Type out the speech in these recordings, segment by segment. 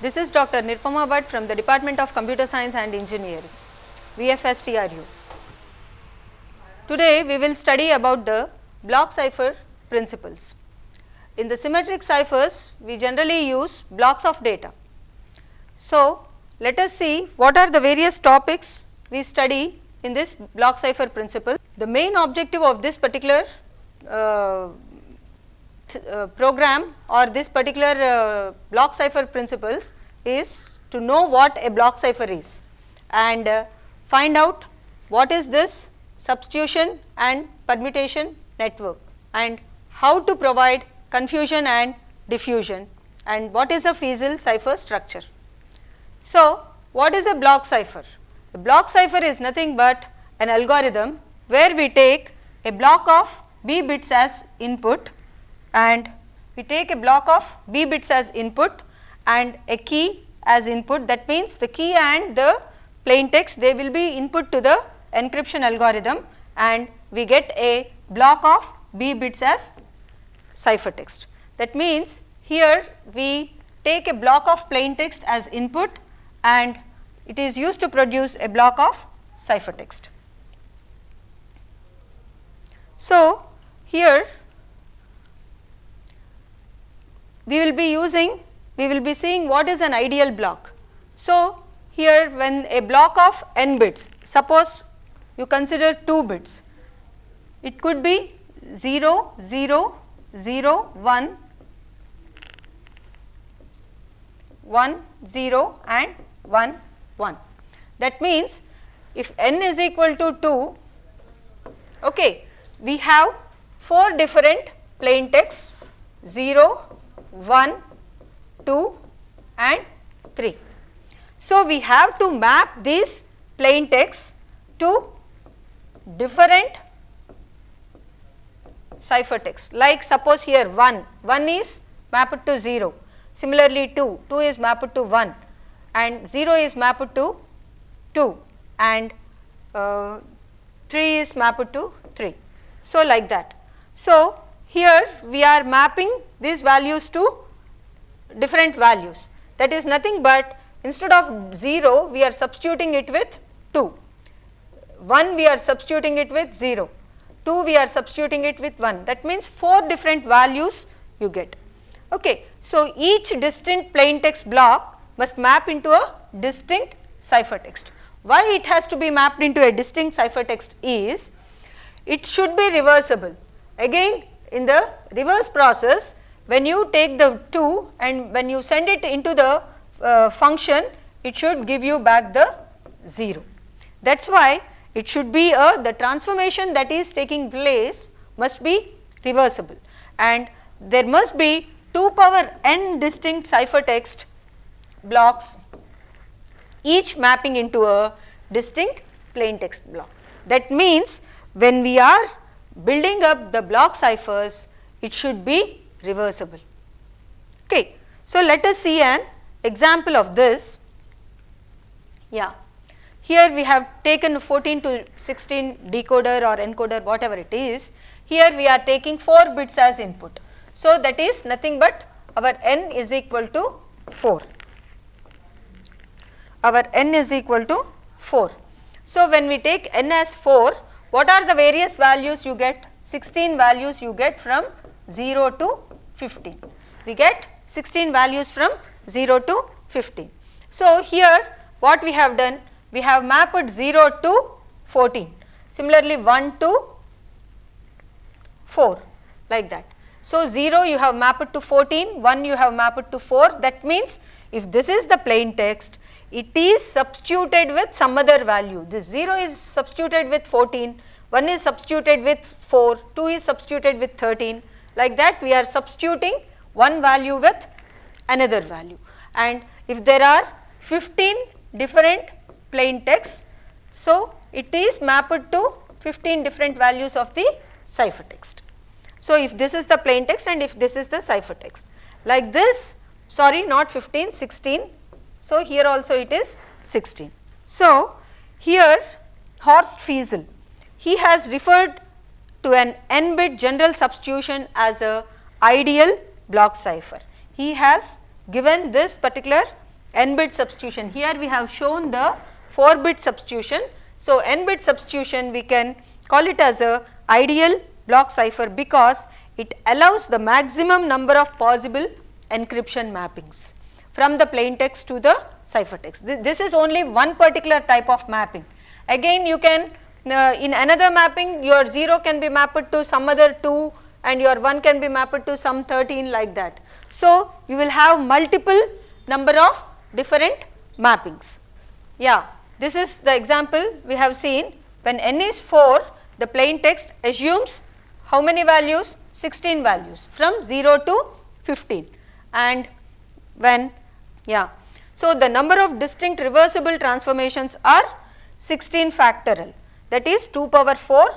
This is Dr. NIRUPAMA BHAT from the Department of Computer Science and Engineering, VFSTRU. Today we will study about the block cipher principles. In the symmetric ciphers, we generally use blocks of data. So, let us see what are the various topics we study in this block cipher principle. The main objective of this particular program or this particular block cipher principles is to know what a block cipher is and find out what is this substitution and permutation network and how to provide confusion and diffusion and what is a feasible cipher structure. So, what is a block cipher? A block cipher is nothing but an algorithm where we take a block of B bits as input and we take a block of B bits as input and a key as input. That means, the key and the plain text, they will be input to the encryption algorithm and we get a block of B bits as ciphertext. That means, here we take a block of plain text as input and it is used to produce a block of ciphertext. So, here we will be seeing what is an ideal block. So, here when a block of n bits, suppose you consider 2 bits, it could be 0, 0, 0, 1, 1, 0 and 1, 1. That means, if n is equal to 2, okay, we have 4 different plain texts 0, 1, 2 and 3. So, we have to map these plain texts to different ciphertext, like suppose here 1 is mapped to 0, similarly 2 is mapped to 1 and 0 is mapped to 2 and 3 is mapped to 3. So, like that. So, here we are mapping these values to different values, that is nothing but instead of 0 we are substituting it with 2, 1 we are substituting it with 0, 2 we are substituting it with 1, that means 4 different values you get. Okay. So, each distinct plain text block must map into a distinct ciphertext. Why it has to be mapped into a distinct ciphertext is, it should be reversible. Again, in the reverse process, when you take the 2 and when you send it into the function, it should give you back the 0. That is why it should be the transformation that is taking place must be reversible and there must be 2 power n distinct ciphertext blocks, each mapping into a distinct plain text block. That means, when we are building up the block ciphers, it should be reversible. Okay. So, let us see an example of this. Yeah. Here we have taken 14 to 16 decoder or encoder, whatever it is. Here we are taking 4 bits as input. So, that is nothing but our n is equal to 4. Our n is equal to 4. So, when we take n as 4, what are the various values you get? 16 values you get from 0 to 15. We get 16 values from 0 to 15. So, here what we have done? We have mapped 0 to 14. Similarly, 1 to 4, like that. So, 0 you have mapped to 14, 1 you have mapped to 4. That means, if this is the plain text, it is substituted with some other value. This 0 is substituted with 14, 1 is substituted with 4, 2 is substituted with 13. Like that, we are substituting one value with another value. And if there are 15 different plain texts, so it is mapped to 15 different values of the ciphertext. So, if this is the plain text and if this is the ciphertext, like this, sorry, not 15, 16. So, here also it is 16. So, here Horst Feisel, he has referred to an n-bit general substitution as a ideal block cipher. He has given this particular n-bit substitution. Here we have shown the 4-bit substitution. So, n-bit substitution we can call it as a ideal block cipher because it allows the maximum number of possible encryption mappings from the plain text to the ciphertext. This is only one particular type of mapping. Again you can in another mapping your 0 can be mapped to some other 2 and your 1 can be mapped to some 13 like that. So, you will have multiple number of different mappings. Yeah, this is the example we have seen. When n is 4, the plain text assumes how many values? 16 values from 0 to 15, and when so the number of distinct reversible transformations are 16 factorial, that is 2 power 4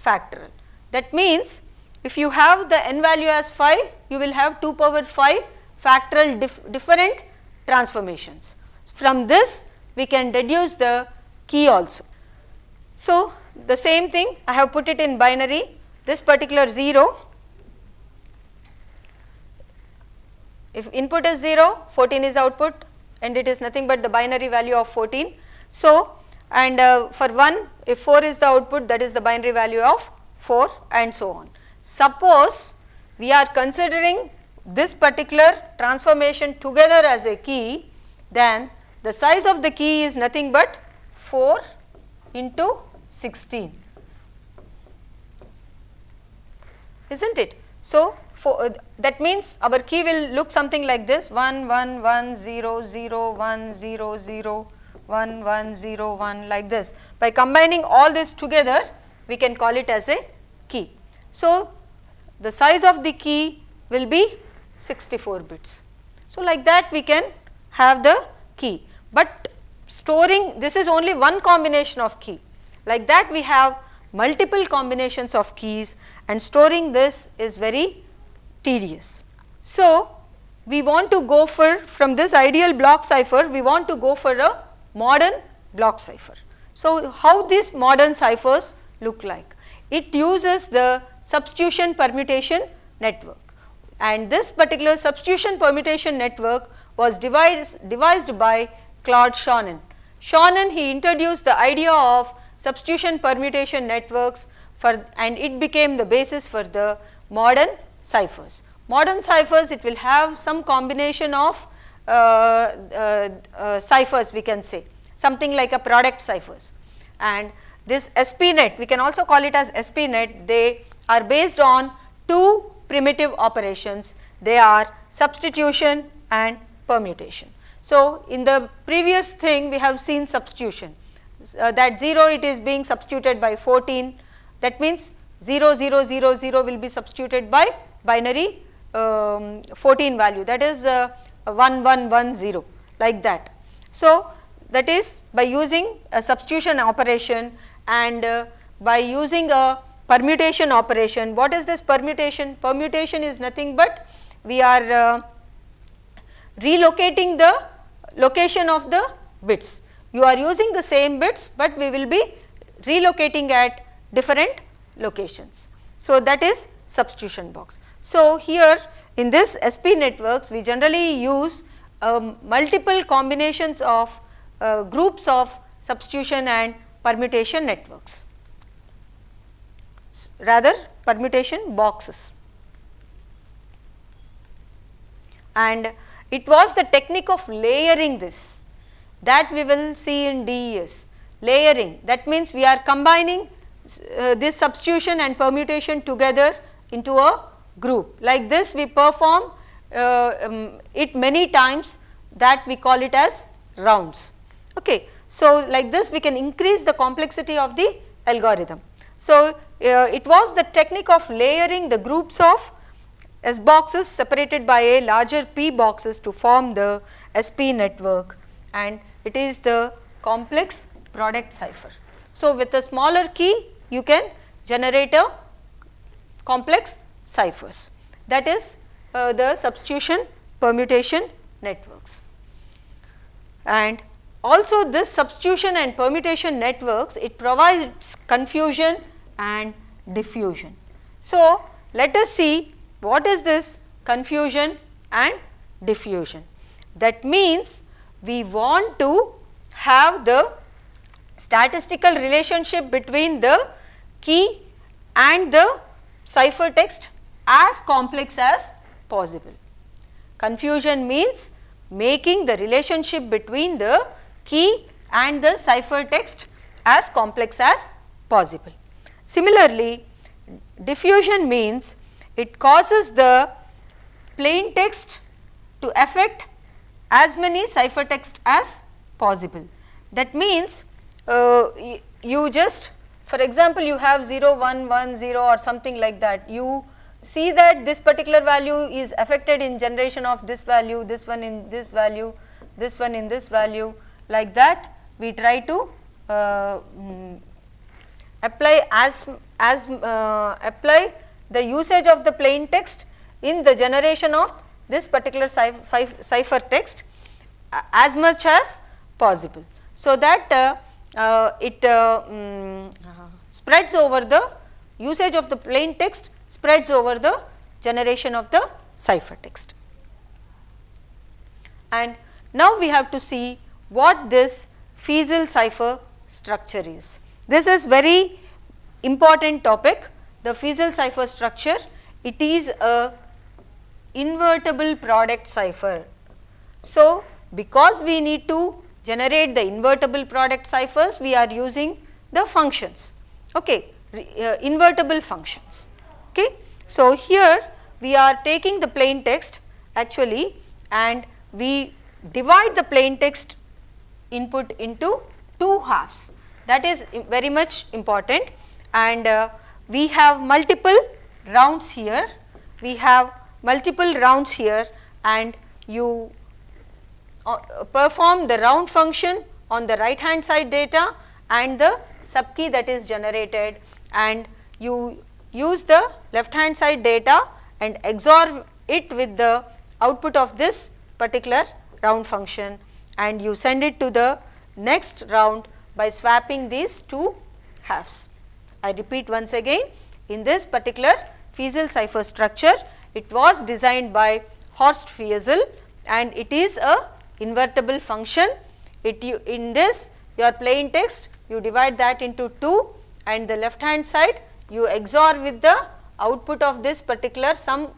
factorial. That means if you have the n value as 5, you will have 2 power 5 factorial different transformations. From this we can deduce the key also. So, the same thing I have put it in binary. This particular 0, if input is 0, 14 is output and it is nothing but the binary value of 14. So, and for 1, if 4 is the output, that is the binary value of 4 and so on. Suppose we are considering this particular transformation together as a key, then the size of the key is nothing but 4 into 16, isn't it? So, that means our key will look something like this: 1 1 1 0 0 1 0 0 1 1 0 1, like this. By combining all this together, we can call it as a key. So, the size of the key will be 64 bits. So, like that we can have the key, but storing this is only one combination of key. Like that we have multiple combinations of keys, and storing this is very tedious. So, we want to go for, from this ideal block cipher, we want to go for a modern block cipher. So, how these modern ciphers look like? It uses the substitution permutation network, and this particular substitution permutation network was devised by Claude Shannon. Shannon, he introduced the idea of substitution permutation networks and it became the basis for the modern ciphers. Modern ciphers, it will have some combination of ciphers, we can say, something like a product ciphers. And this SPNet, we can also call it as SPNet, they are based on two primitive operations. They are substitution and permutation. So, in the previous thing we have seen substitution, that 0 it is being substituted by 14, that means 0 0 0 0 will be substituted by binary 14 value, that is 1 1 1 0, like that. So, that is by using a substitution operation and by using a permutation operation. What is this permutation? Permutation is nothing but we are relocating the location of the bits. You are using the same bits, but we will be relocating at different locations. So, that is substitution box. So, here in this SP networks we generally use multiple combinations of groups of substitution and permutation networks, rather permutation boxes. And it was the technique of layering this that we will see in DES. Layering, that means we are combining this substitution and permutation together into a group. Like this we perform it many times, that we call it as rounds. Okay. So, like this we can increase the complexity of the algorithm. So, it was the technique of layering the groups of S boxes separated by a larger P boxes to form the SP network, and it is the complex product cipher. So, with a smaller key you can generate a complex ciphers, that is the substitution permutation networks. And also this substitution and permutation networks, it provides confusion and diffusion. So, let us see what is this confusion and diffusion. That means, we want to have the statistical relationship between the key and the ciphertext as complex as possible. Confusion means making the relationship between the key and the ciphertext as complex as possible. Similarly, diffusion means it causes the plain text to affect as many ciphertext as possible. That means, you just, for example, you have 0, 1, 1, 0 or something like that. You see that this particular value is affected in generation of this value, this one in this value, this one in this value, like that we try to apply apply the usage of the plain text in the generation of this particular ciphertext as much as possible. So, that it spreads over the usage of the plain text spreads over the generation of the ciphertext. And now we have to see what this Feasel cipher structure is. This is very important topic. The Feasel cipher structure, it is a invertible product cipher. So, because we need to generate the invertible product ciphers, we are using the functions, okay, invertible functions. Okay. So, here we are taking the plain text actually and we divide the plain text input into two halves. That is very much important, and we have multiple rounds here. We have multiple rounds here, and you perform the round function on the right hand side data and the subkey that is generated, and you use the left hand side data and XOR it with the output of this particular round function, and you send it to the next round by swapping these two halves. I repeat once again, in this particular Feasel cipher structure, it was designed by Horst Feasel and it is a invertible function. In this your plain text, you divide that into two, and the left hand side you XOR with the output of this particular some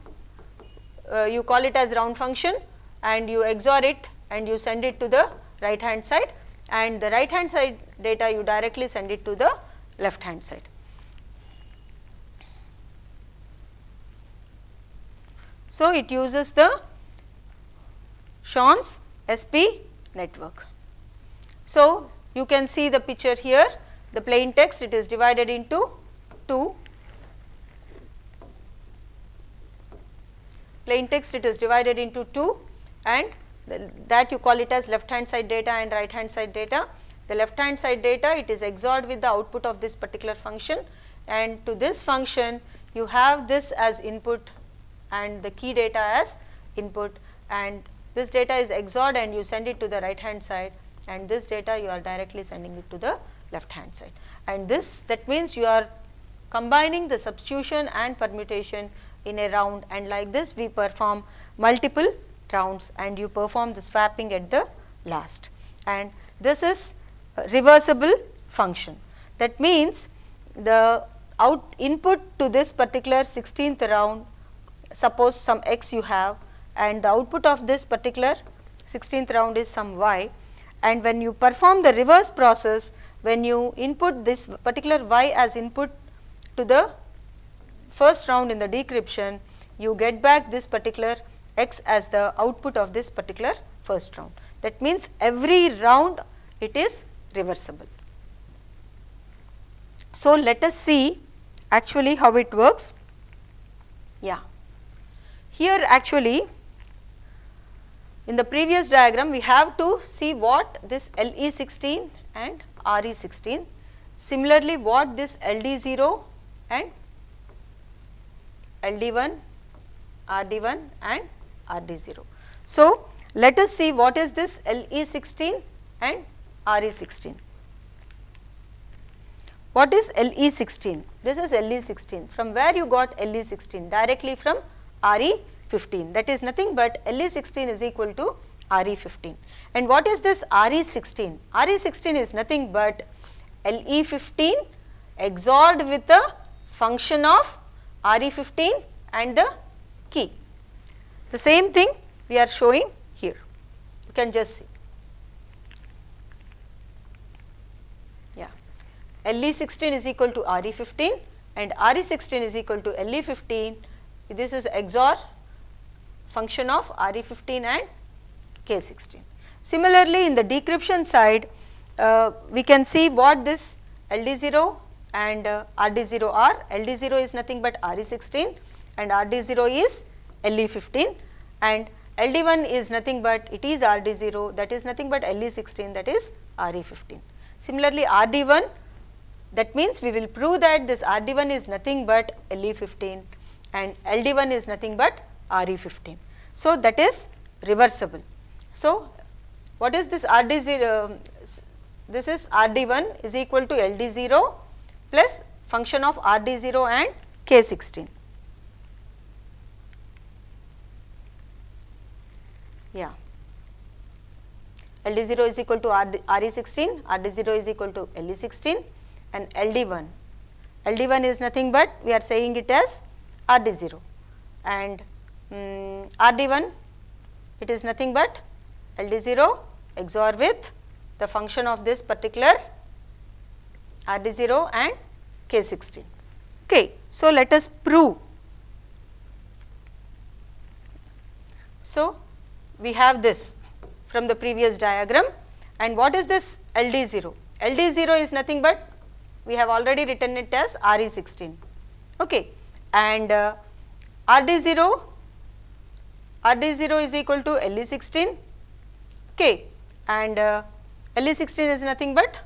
you call it as round function, and you XOR it and you send it to the right hand side, and the right hand side data you directly send it to the left hand side. So, it uses the Shon's SP network. So, you can see the picture here, the plain text, it is divided into two. Plain text, it is divided into two, and that you call it as left hand side data and right hand side data. The left hand side data, it is XORed with the output of this particular function, and to this function you have this as input and the key data as input, and this data is XORed and you send it to the right hand side, and this data you are directly sending it to the left hand side. And this, that means you are combining the substitution and permutation in a round, and like this we perform multiple rounds and you perform the swapping at the last. And this is a reversible function. That means the input to this particular 16th round, suppose some x you have, and the output of this particular 16th round is some y, and when you perform the reverse process, when you input this particular y as input to the first round in the decryption, you get back this particular x as the output of this particular first round. That means every round it is reversible. So, let us see actually how it works. Yeah, here actually in the previous diagram we have to see what this LE16 and RE16, similarly what this LD0 and LD1, RD1 and RD0. So, let us see what is this LE16 and RE16. what is Le16? This is Le16. From where you got Le16? Directly from Re15. That is nothing but Le16 is equal to Re15. And what is this Re16? Re16 is nothing but Le15 XORed with the function of Re15 and the key. The same thing we are showing here. You can just see. Yeah. Le16 is equal to Re15 and Re16 is equal to Le15. This is XOR function of Re15 and K16. Similarly, in the decryption side, we can see what this LD0 and RD0 are. LD0 is nothing but Re16 and RD0 is Le15, and LD1 is nothing but it is RD0, that is nothing but Le16, that is Re15. Similarly, RD1, that means we will prove that this RD1 is nothing but Le15 and LD1 is nothing but Re15. So, that is reversible. So, what is this RD0? This is RD1 is equal to LD0 plus function of RD0 and K16. Yeah. LD0 is equal to Re16, RD0 is equal to Le16 and LD1. LD1 is nothing but we are saying it as RD0 and RD1 it is nothing but LD0 XOR with the function of this particular RD0 and K16. Okay. So, let us prove. So, we have this from the previous diagram, and what is this LD0? LD0 is nothing but we have already written it as Re16. Okay. And RD0 is equal to Le16, okay, and Le16 is nothing but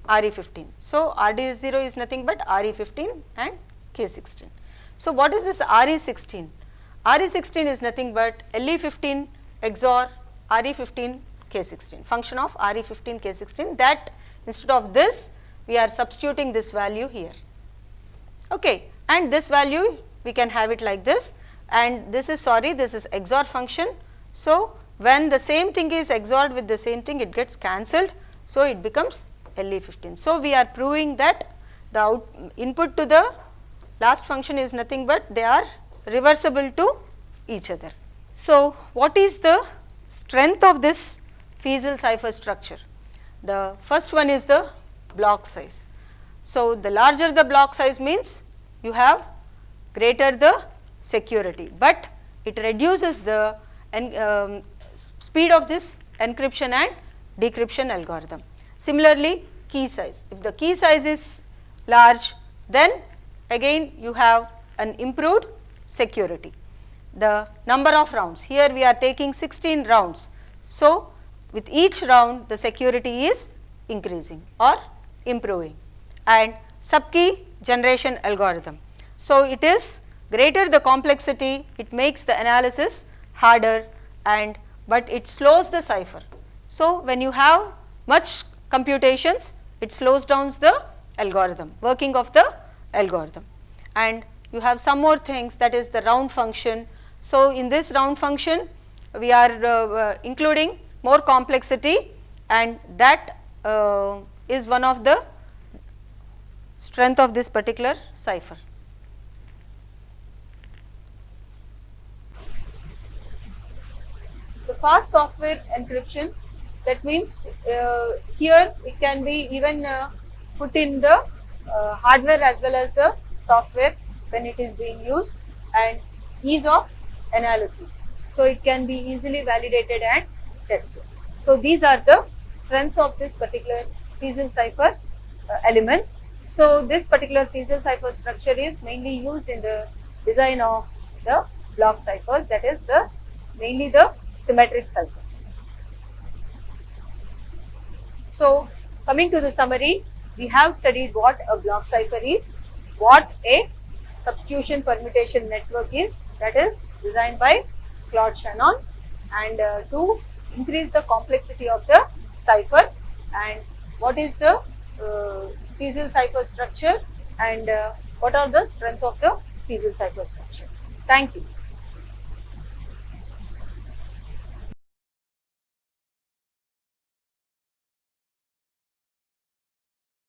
Re15. So, RD0 is nothing but Re15 and K16. So, what is this Re16? Re16 is nothing but Le15 XOR Re15 K16, function of Re15 K16, that instead of this we are substituting this value here, okay, and this value we can have it like this, and this is this is XOR function. So, when the same thing is XORed with the same thing, it gets cancelled. So, it becomes Le15. So, we are proving that the input to the last function is nothing but they are reversible to each other. So, what is the strength of this Feasel cipher structure? The first one is the block size. So, the larger the block size means you have greater the security, but it reduces the speed of this encryption and decryption algorithm. Similarly, key size. If the key size is large, then again you have an improved security. The number of rounds, here we are taking 16 rounds. So, with each round the security is increasing or improving. And subkey generation algorithm. So, it is greater the complexity, it makes the analysis harder, and but it slows the cipher. So, when you have much computations, it slows down the algorithm, working of the algorithm. And you have some more things, that is the round function. So, in this round function we are including more complexity, and that is one of the strength of this particular cipher. The fast software encryption, that means here it can be even put in the hardware as well as the software when it is being used, and ease of analysis. So, it can be easily validated and tested. So, these are the strengths of this particular Feasel cipher elements. So, this particular Feasel cipher structure is mainly used in the design of the block ciphers, that is mainly the symmetric ciphers. So, coming to the summary, we have studied what a block cipher is, what a substitution permutation network is, that is designed by Claude Shannon, and to increase the complexity of the cipher, and what is the fissile cyclostructure and what are the strengths of the fissile cyclostructure. Thank you.